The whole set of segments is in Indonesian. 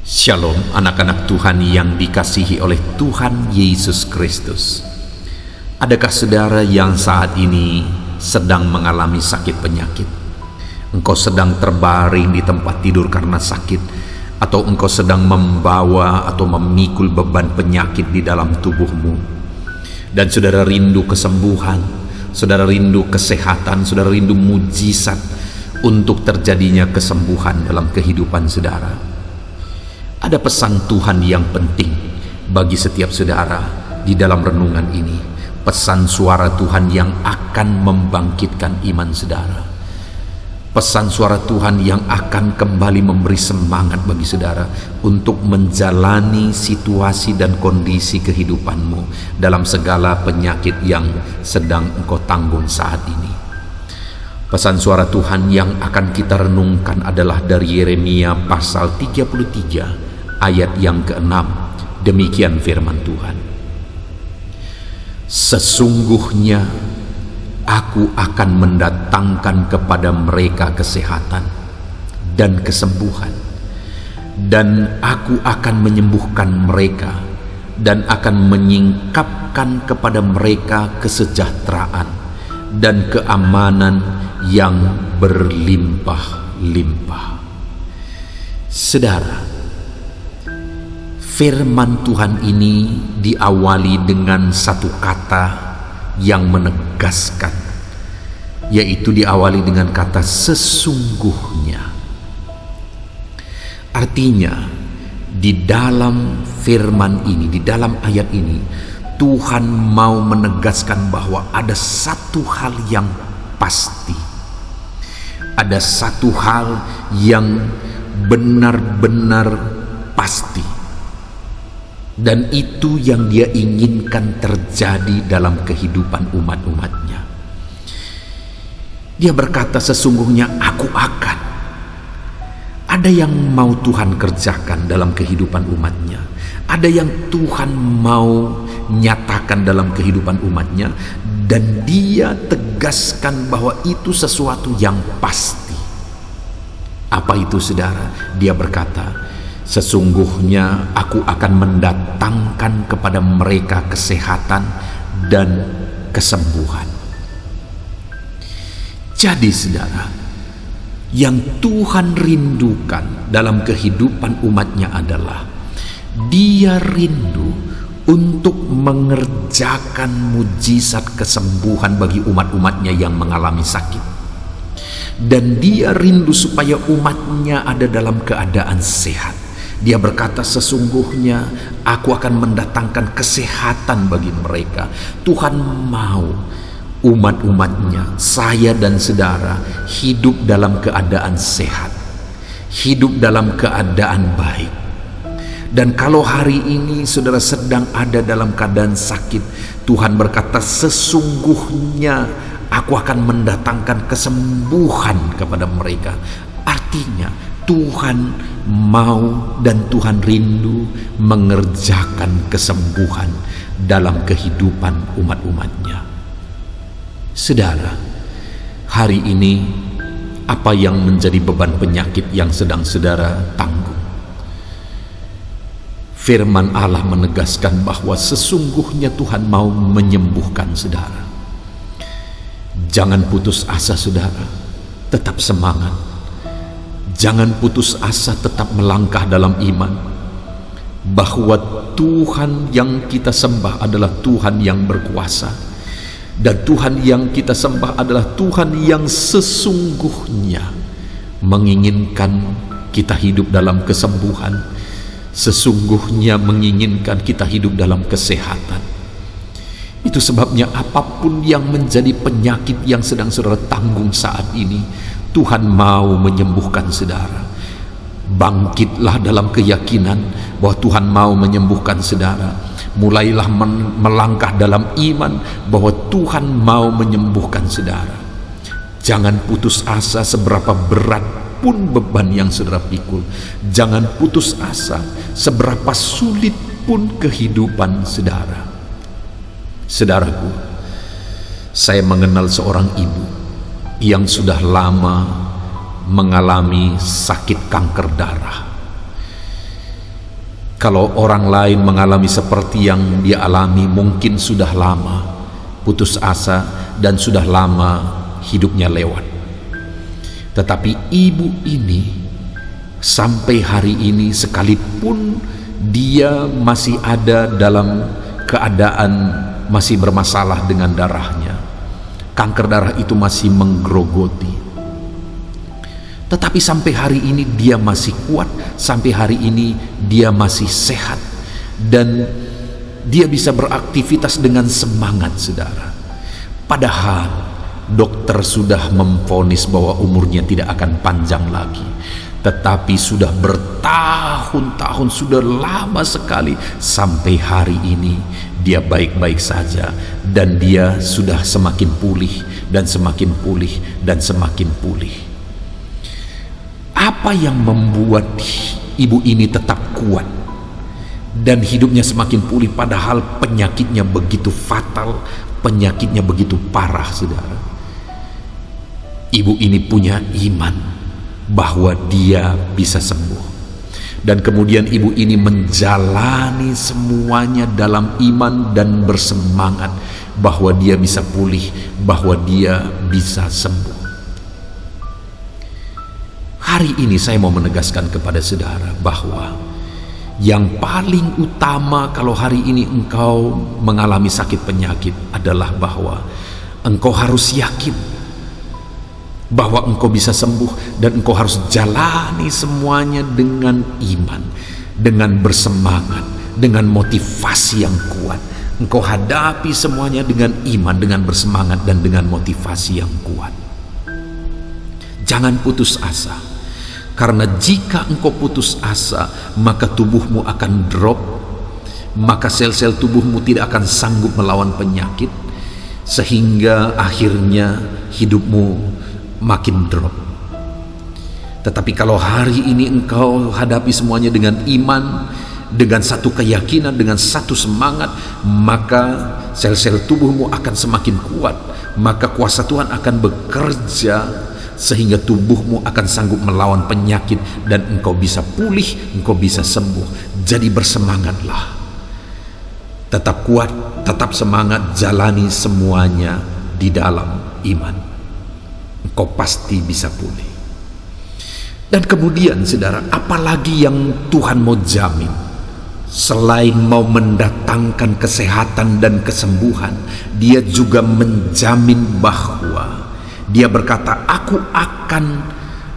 Shalom anak-anak Tuhan yang dikasihi oleh Tuhan Yesus Kristus. Adakah saudara yang saat ini sedang mengalami sakit penyakit? Engkau sedang terbaring di tempat tidur karena sakit, atau engkau sedang membawa atau memikul beban penyakit di dalam tubuhmu, dan saudara rindu kesembuhan, saudara rindu kesehatan, saudara rindu mujizat untuk terjadinya kesembuhan dalam kehidupan saudara. Ada pesan Tuhan yang penting bagi setiap saudara di dalam renungan ini. Pesan suara Tuhan yang akan membangkitkan iman saudara. Pesan suara Tuhan yang akan kembali memberi semangat bagi saudara untuk menjalani situasi dan kondisi kehidupanmu dalam segala penyakit yang sedang engkau tanggung saat ini. Pesan suara Tuhan yang akan kita renungkan adalah dari Yeremia pasal 33 ayat yang ke-6. Demikian firman Tuhan. Sesungguhnya aku akan mendatangkan kepada mereka kesehatan dan kesembuhan, dan aku akan menyembuhkan mereka dan akan menyingkapkan kepada mereka kesejahteraan dan keamanan yang berlimpah-limpah. Saudara, firman Tuhan ini diawali dengan satu kata yang menegaskan, yaitu diawali dengan kata sesungguhnya. Artinya, di dalam firman ini, di dalam ayat ini, Tuhan mau menegaskan bahwa ada satu hal yang pasti. Ada satu hal yang benar-benar pasti. Dan itu yang dia inginkan terjadi dalam kehidupan umat-umatnya. Dia berkata, sesungguhnya aku akan. Ada yang mau Tuhan kerjakan dalam kehidupan umatnya. Ada yang Tuhan mau nyatakan dalam kehidupan umatnya. Dan dia tegaskan bahwa itu sesuatu yang pasti. Apa itu saudara? Dia berkata, sesungguhnya aku akan mendatangkan kepada mereka kesehatan dan kesembuhan. Jadi saudara, yang Tuhan rindukan dalam kehidupan umatnya adalah dia rindu untuk mengerjakan mujizat kesembuhan bagi umat-umatnya yang mengalami sakit. Dan dia rindu supaya umatnya ada dalam keadaan sehat. Dia berkata, sesungguhnya aku akan mendatangkan kesehatan bagi mereka. Tuhan mau umat-umatnya, saya dan saudara, hidup dalam keadaan sehat, hidup dalam keadaan baik. Dan kalau hari ini saudara sedang ada dalam keadaan sakit, Tuhan berkata, sesungguhnya aku akan mendatangkan kesembuhan kepada mereka. Artinya Tuhan mau dan Tuhan rindu mengerjakan kesembuhan dalam kehidupan umat-umatnya. Saudara, hari ini apa yang menjadi beban penyakit yang sedang saudara tanggung? Firman Allah menegaskan bahwa sesungguhnya Tuhan mau menyembuhkan saudara. Jangan putus asa saudara, tetap semangat. Jangan putus asa, tetap melangkah dalam iman bahwa Tuhan yang kita sembah adalah Tuhan yang berkuasa, dan Tuhan yang kita sembah adalah Tuhan yang sesungguhnya menginginkan kita hidup dalam kesembuhan, sesungguhnya menginginkan kita hidup dalam kesehatan. Itu sebabnya apapun yang menjadi penyakit yang sedang saudara tanggung saat ini, Tuhan mau menyembuhkan saudara. Bangkitlah dalam keyakinan bahwa Tuhan mau menyembuhkan saudara. Mulailah melangkah dalam iman bahwa Tuhan mau menyembuhkan saudara. Jangan putus asa seberapa berat pun beban yang saudara pikul. Jangan putus asa seberapa sulit pun kehidupan saudara. Saudaraku, saya mengenal seorang ibu yang sudah lama mengalami sakit kanker darah. Kalau orang lain mengalami seperti yang dia alami, mungkin sudah lama putus asa dan sudah lama hidupnya lewat. Tetapi ibu ini sampai hari ini, sekalipun dia masih ada dalam keadaan masih bermasalah dengan darahnya, kanker darah itu masih menggerogoti, tetapi sampai hari ini dia masih kuat, sampai hari ini dia masih sehat, dan dia bisa beraktivitas dengan semangat, saudara. Padahal dokter sudah memvonis bahwa umurnya tidak akan panjang lagi, tetapi sudah bertahun-tahun, sudah lama sekali, sampai hari ini dia baik-baik saja, dan dia sudah semakin pulih dan semakin pulih dan semakin pulih. Apa yang membuat ibu ini tetap kuat dan hidupnya semakin pulih padahal penyakitnya begitu fatal, penyakitnya begitu parah, saudara? Ibu ini punya iman bahwa dia bisa sembuh. Dan kemudian ibu ini menjalani semuanya dalam iman dan bersemangat bahwa dia bisa pulih, bahwa dia bisa sembuh. Hari ini saya mau menegaskan kepada saudara bahwa yang paling utama kalau hari ini engkau mengalami sakit penyakit adalah bahwa engkau harus yakin bahwa engkau bisa sembuh, dan engkau harus jalani semuanya dengan iman, dengan bersemangat, dengan motivasi yang kuat. Engkau hadapi semuanya dengan iman, dengan bersemangat, dan dengan motivasi yang kuat. Jangan putus asa, karena jika engkau putus asa, maka tubuhmu akan drop, maka sel-sel tubuhmu tidak akan sanggup melawan penyakit, sehingga akhirnya hidupmu makin drop. Tetapi kalau hari ini engkau hadapi semuanya dengan iman, dengan satu keyakinan, dengan satu semangat, maka sel-sel tubuhmu akan semakin kuat, maka kuasa Tuhan akan bekerja sehingga tubuhmu akan sanggup melawan penyakit, dan engkau bisa pulih, engkau bisa sembuh. Jadi bersemangatlah, tetap kuat, tetap semangat, jalani semuanya di dalam iman. Engkau pasti bisa pulih. Dan kemudian, saudara, apalagi yang Tuhan mau jamin selain mau mendatangkan kesehatan dan kesembuhan? Dia juga menjamin bahwa dia berkata, aku akan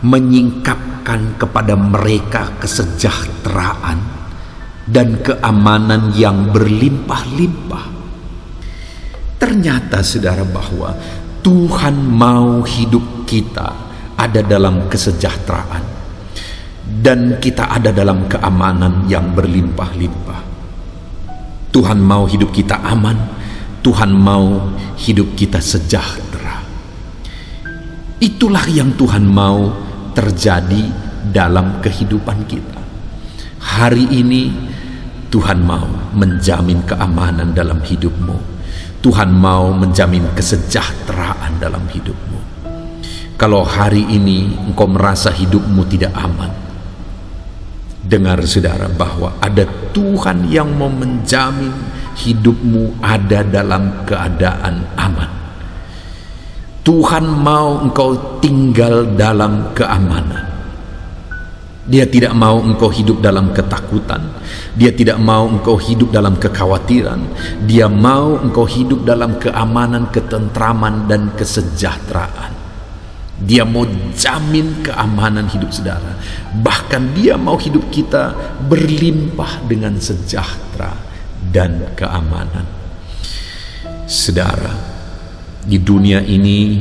menyingkapkan kepada mereka kesejahteraan dan keamanan yang berlimpah-limpah. Ternyata, saudara, bahwa Tuhan mau hidup kita ada dalam kesejahteraan dan kita ada dalam keamanan yang berlimpah-limpah. Tuhan mau hidup kita aman, Tuhan mau hidup kita sejahtera. Itulah yang Tuhan mau terjadi dalam kehidupan kita. Hari ini Tuhan mau menjamin keamanan dalam hidupmu. Tuhan mau menjamin kesejahteraan dalam hidupmu. Kalau hari ini engkau merasa hidupmu tidak aman, dengar, saudara, bahwa ada Tuhan yang mau menjamin hidupmu ada dalam keadaan aman. Tuhan mau engkau tinggal dalam keamanan. Dia tidak mau engkau hidup dalam ketakutan. Dia tidak mau engkau hidup dalam kekhawatiran. Dia mau engkau hidup dalam keamanan, ketentraman, dan kesejahteraan. Dia mau jamin keamanan hidup saudara. Bahkan dia mau hidup kita berlimpah dengan sejahtera dan keamanan. Saudara, di dunia ini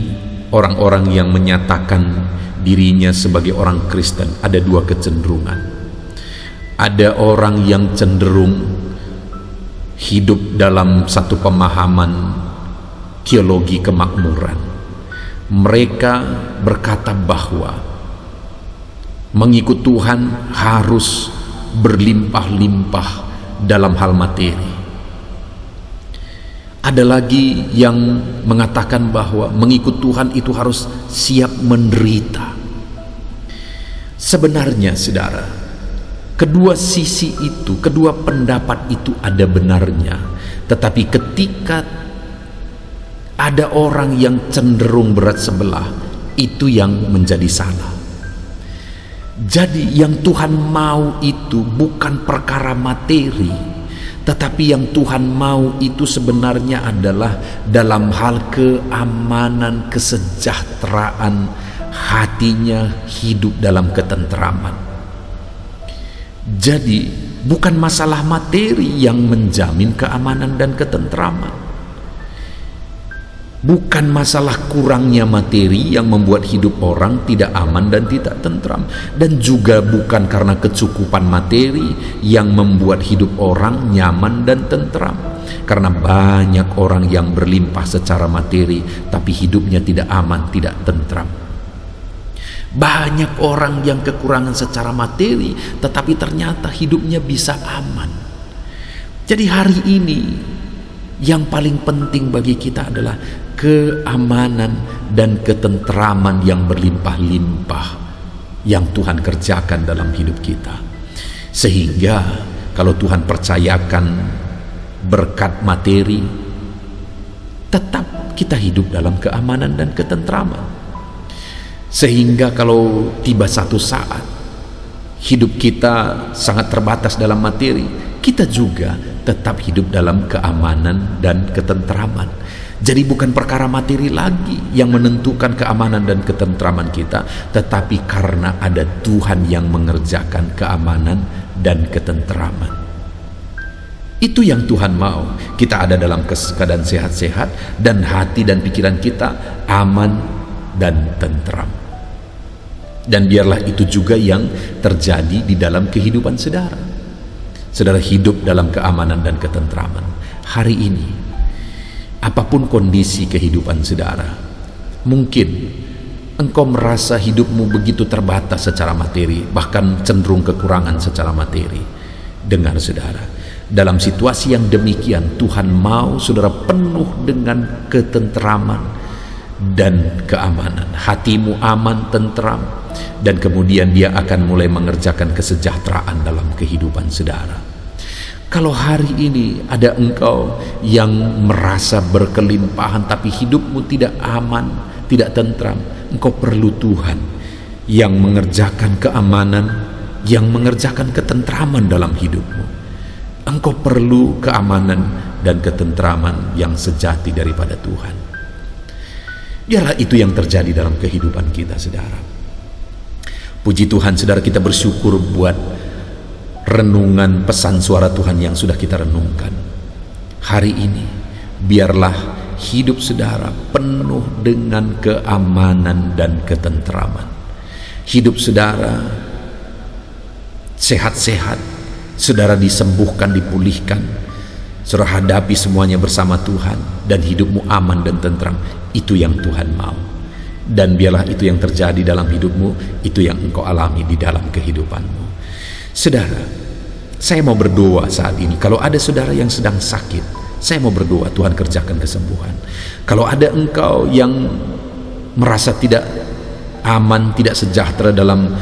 orang-orang yang menyatakan dirinya sebagai orang Kristen ada dua kecenderungan. Ada orang yang cenderung hidup dalam satu pemahaman teologi kemakmuran. Mereka berkata bahwa mengikut Tuhan harus berlimpah-limpah dalam hal materi. Ada lagi yang mengatakan bahwa mengikut Tuhan itu harus siap menderita. Sebenarnya, saudara, Kedua sisi itu, kedua pendapat itu ada benarnya. Tetapi ketika ada orang yang cenderung berat sebelah, itu yang menjadi salah. Jadi yang Tuhan mau itu bukan perkara materi, tetapi yang Tuhan mau itu sebenarnya adalah dalam hal keamanan, kesejahteraan hatinya, hidup dalam ketentraman. Jadi bukan masalah materi yang menjamin keamanan dan ketentraman. Bukan masalah kurangnya materi yang membuat hidup orang tidak aman dan tidak tentram. Dan juga bukan karena kecukupan materi yang membuat hidup orang nyaman dan tentram. Karena banyak orang yang berlimpah secara materi tapi hidupnya tidak aman, tidak tentram. Banyak orang yang kekurangan secara materi tetapi ternyata hidupnya bisa aman. Jadi hari ini yang paling penting bagi kita adalah keamanan dan ketentraman yang berlimpah-limpah yang Tuhan kerjakan dalam hidup kita. Sehingga kalau Tuhan percayakan berkat materi, tetap kita hidup dalam keamanan dan ketentraman. Sehingga kalau tiba satu saat hidup kita sangat terbatas dalam materi, kita juga tetap hidup dalam keamanan dan ketentraman. Jadi bukan perkara materi lagi yang menentukan keamanan dan ketentraman kita, tetapi karena ada Tuhan yang mengerjakan keamanan dan ketentraman. Itu yang Tuhan mau. Kita ada dalam keadaan sehat-sehat dan hati dan pikiran kita aman dan tentram. Dan biarlah itu juga yang terjadi di dalam kehidupan saudara. Saudara hidup dalam keamanan dan ketentraman. Hari ini, apapun kondisi kehidupan saudara, mungkin engkau merasa hidupmu begitu terbatas secara materi, bahkan cenderung kekurangan secara materi. Dengar saudara, dalam situasi yang demikian Tuhan mau saudara penuh dengan ketentraman dan keamanan. Hatimu aman, tentram, dan kemudian Dia akan mulai mengerjakan kesejahteraan dalam kehidupan saudara. Kalau hari ini ada engkau yang merasa berkelimpahan tapi hidupmu tidak aman, tidak tentram, engkau perlu Tuhan yang mengerjakan keamanan, yang mengerjakan ketentraman dalam hidupmu. Engkau perlu keamanan dan ketentraman yang sejati daripada Tuhan. Biarlah itu yang terjadi dalam kehidupan kita, saudara. Puji Tuhan, saudara, kita bersyukur buat renungan pesan suara Tuhan yang sudah kita renungkan. Hari ini, biarlah hidup saudara penuh dengan keamanan dan ketentraman. Hidup saudara sehat-sehat, saudara disembuhkan, dipulihkan, saudara hadapi semuanya bersama Tuhan, dan hidupmu aman dan tentram. Itu yang Tuhan mau. Dan biarlah itu yang terjadi dalam hidupmu, itu yang engkau alami di dalam kehidupanmu. Saudara, saya mau berdoa saat ini. Kalau ada saudara yang sedang sakit, saya mau berdoa Tuhan kerjakan kesembuhan. Kalau ada engkau yang merasa tidak aman, tidak sejahtera dalam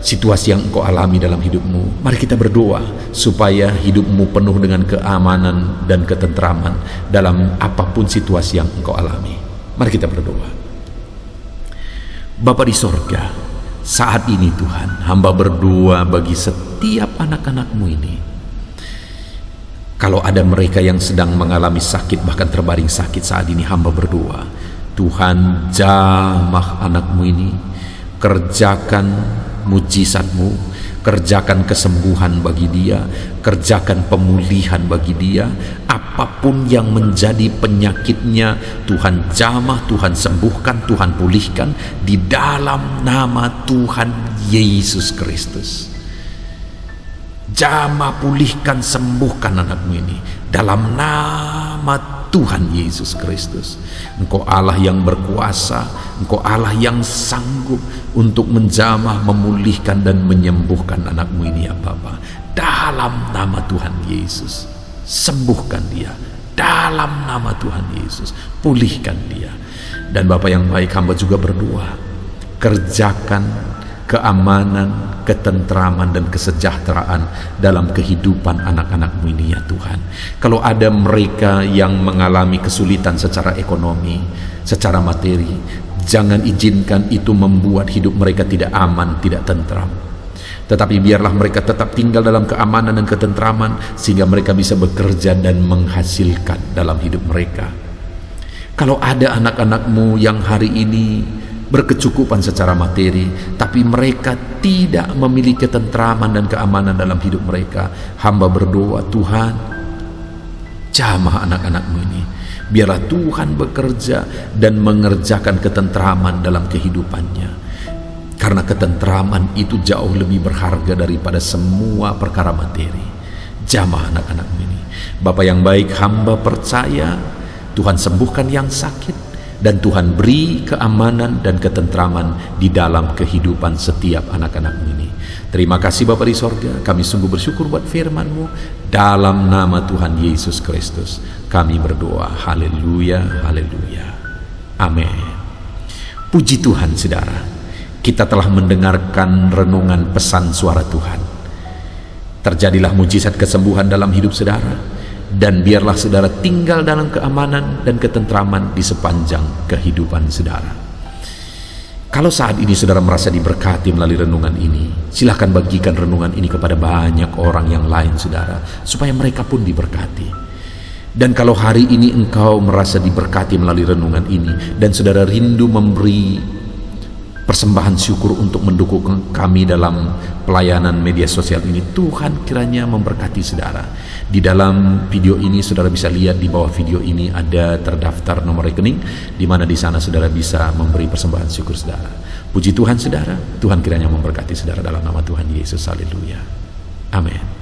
situasi yang engkau alami dalam hidupmu, mari kita berdoa supaya hidupmu penuh dengan keamanan dan ketentraman dalam apapun situasi yang engkau alami. Mari kita berdoa. Bapa di sorga, saat ini Tuhan, hamba berdoa bagi setiap anak-anak-Mu ini. Kalau ada mereka yang sedang mengalami sakit, bahkan terbaring sakit saat ini, hamba berdoa, Tuhan jamah anak-Mu ini, kerjakan mujizat-Mu, kerjakan kesembuhan bagi dia, kerjakan pemulihan bagi dia. Apapun yang menjadi penyakitnya, Tuhan jamah, Tuhan sembuhkan, Tuhan pulihkan di dalam nama Tuhan Yesus Kristus. Jamah, pulihkan, sembuhkan anak-Mu ini dalam nama Tuhan Yesus Kristus. Engkau Allah yang berkuasa, Engkau Allah yang sanggup untuk menjamah, memulihkan dan menyembuhkan anak-Mu ini ya Bapa. Dalam nama Tuhan Yesus, sembuhkan dia. Dalam nama Tuhan Yesus, pulihkan dia. Dan Bapa yang baik, hamba juga berdoa, kerjakan keamanan, ketentraman dan kesejahteraan dalam kehidupan anak-anak-Mu ini ya Tuhan. Kalau ada mereka yang mengalami kesulitan secara ekonomi, secara materi, jangan izinkan itu membuat hidup mereka tidak aman, tidak tentram. Tetapi biarlah mereka tetap tinggal dalam keamanan dan ketentraman, sehingga mereka bisa bekerja dan menghasilkan dalam hidup mereka. Kalau ada anak-anak-Mu yang hari ini berkecukupan secara materi, tapi mereka tidak memiliki ketentraman dan keamanan dalam hidup mereka, hamba berdoa, Tuhan, jamah anak-anak-Mu ini. Biarlah Tuhan bekerja dan mengerjakan ketentraman dalam kehidupannya. Karena ketentraman itu jauh lebih berharga daripada semua perkara materi. Jamah anak-anak-Mu ini. Bapa yang baik, hamba percaya Tuhan sembuhkan yang sakit, dan Tuhan beri keamanan dan ketentraman di dalam kehidupan setiap anak-anak-Mu ini. Terima kasih Bapa di sorga, kami sungguh bersyukur buat firman-Mu. Dalam nama Tuhan Yesus Kristus kami berdoa. Haleluya, haleluya, amin. Puji Tuhan saudara, kita telah mendengarkan renungan pesan suara Tuhan. Terjadilah mujizat kesembuhan dalam hidup saudara, dan biarlah saudara tinggal dalam keamanan dan ketentraman di sepanjang kehidupan saudara. Kalau saat ini saudara merasa diberkati melalui renungan ini, silahkan bagikan renungan ini kepada banyak orang yang lain saudara, supaya mereka pun diberkati. Dan kalau hari ini engkau merasa diberkati melalui renungan ini, dan saudara rindu memberi persembahan syukur untuk mendukung kami dalam pelayanan media sosial ini, Tuhan kiranya memberkati saudara. Di dalam video ini saudara bisa lihat di bawah video ini ada terdaftar nomor rekening, di mana di sana saudara bisa memberi persembahan syukur saudara. Puji Tuhan saudara, Tuhan kiranya memberkati saudara dalam nama Tuhan Yesus. Haleluya, amin.